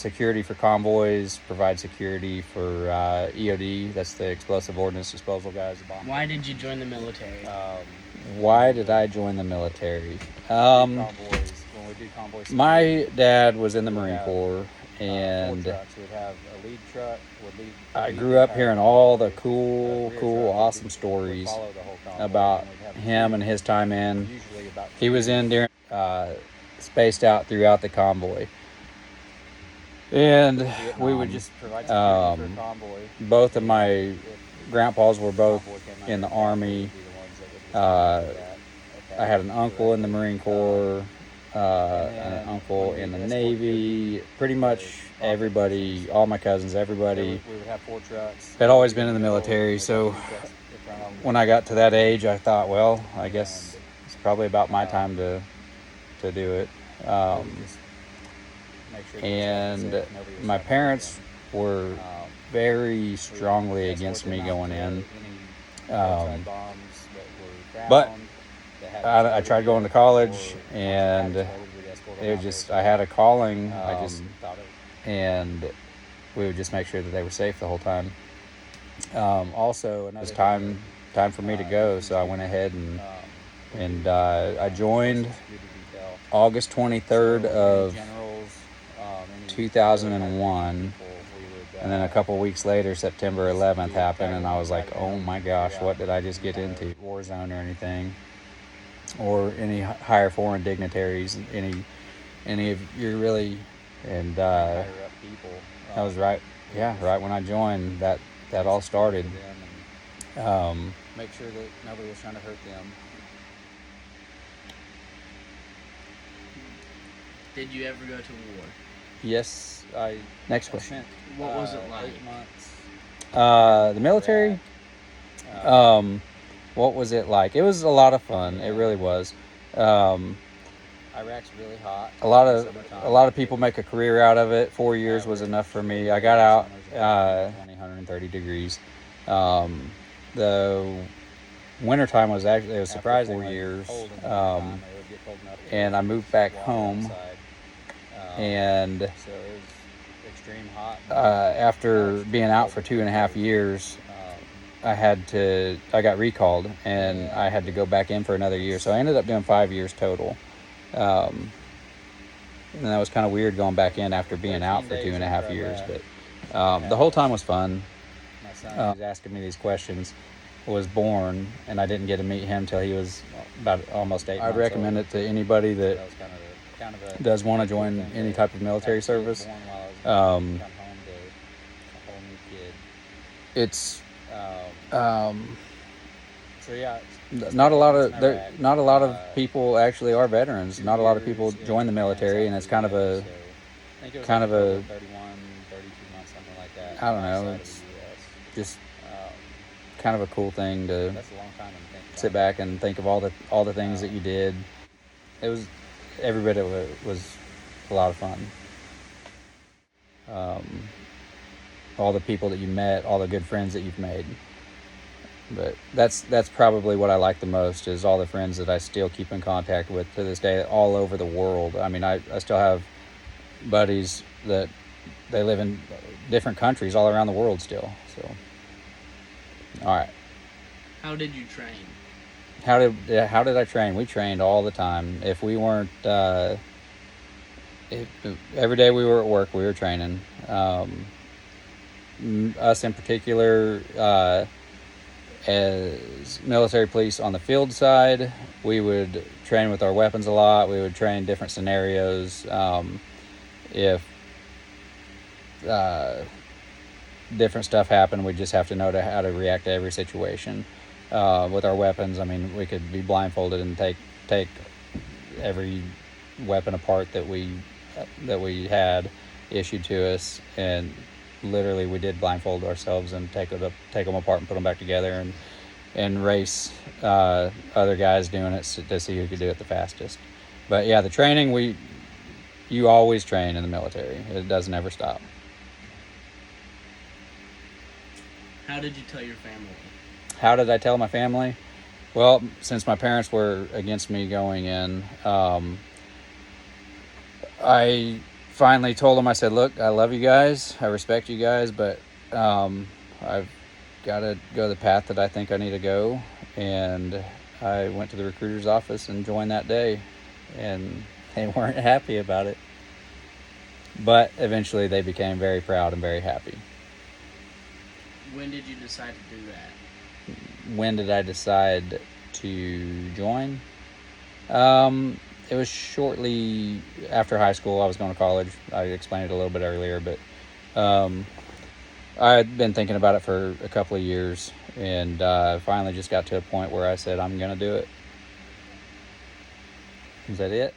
security for convoys, provide security for EOD. That's the explosive ordnance disposal guys. Why did you join the military? Why did I join the military? When we do convoys, My dad was in the Marine Corps, and we'd have a lead truck. I grew up hearing all the cool, awesome stories about him and his time in. He was in during spaced out throughout the convoy, and we would just both of my grandpas were both in the Army. I had an uncle in the Marine Corps, an uncle in the Navy. Pretty much everybody, all my cousins, everybody We would have 4 trucks. had always been in the military. So when I got to that age, I thought, well, I guess it's probably about my time to do it. And my parents were very strongly against me going in. But I tried going to college, and it was just, I had a calling. And we would just make sure that they were safe the whole time. Also, it was time for me to go, so I went ahead and I joined August 23rd of 2001, and then a couple weeks later, September 11th happened, and I was like, oh my gosh, what did I just get into? War zone or anything, or any higher foreign dignitaries, any of you really, and that was right when I joined that all started. Make sure that nobody was trying to hurt them. Did you ever go to war? Yes, next question. What was it like? 8 months. The military. What was it like? It was a lot of fun. It really was. Iraq's really hot. A lot of people make a career out of it. 4 years was enough for me. I got out 130 degrees. The wintertime was surprising. 4 years. And I moved back home. And so it was extreme hot. After being out for 2.5 years, I got recalled, and I had to go back in for another year. So I ended up doing 5 years total. And that was kind of weird going back in after being out for 2.5 years. But the whole time was fun. My son He was asking me these questions. Was born, and I didn't get to meet him till he was about almost 8 months. I'd recommend it to anybody that does want to join any type of military service. It's so yeah, not a lot of people actually are veterans. Not a lot of people join the military, and it's kind of a 31, 32 months, something like that. I don't know. It's just kind of a cool thing to That's a long time to think about. sit back and think of all the things that you did. It was every bit of it was a lot of fun. All the people that you met, all the good friends that you've made. But that's probably what I like the most, is all the friends that I still keep in contact with to this day, all over the world. I mean, I still have buddies that they live in different countries all around the world still. So, all right. How did you train? How did I train? We trained all the time. If we weren't, every day we were at work, we were training. Us in particular, as military police on the field side, we would train with our weapons a lot. We would train different scenarios. If different stuff happened, we just have to know how to react to every situation. With our weapons, I mean, we could be blindfolded and take every weapon apart that we had issued to us, and literally we did blindfold ourselves and take them apart and put them back together and race other guys doing it to see who could do it the fastest. But yeah, the training, you always train in the military. It doesn't ever stop. How did you tell your family? How did I tell my family? Well, since my parents were against me going in, I finally told them, I said, look, I love you guys, I respect you guys, but I've got to go the path that I think I need to go. And I went to the recruiter's office and joined that day, and they weren't happy about it. But eventually they became very proud and very happy. When did you decide to do that? When did I decide to join? It was shortly after high school. I was going to college. I explained it a little bit earlier, but I had been thinking about it for a couple of years, and finally just got to a point where I said, I'm going to do it. Is that it?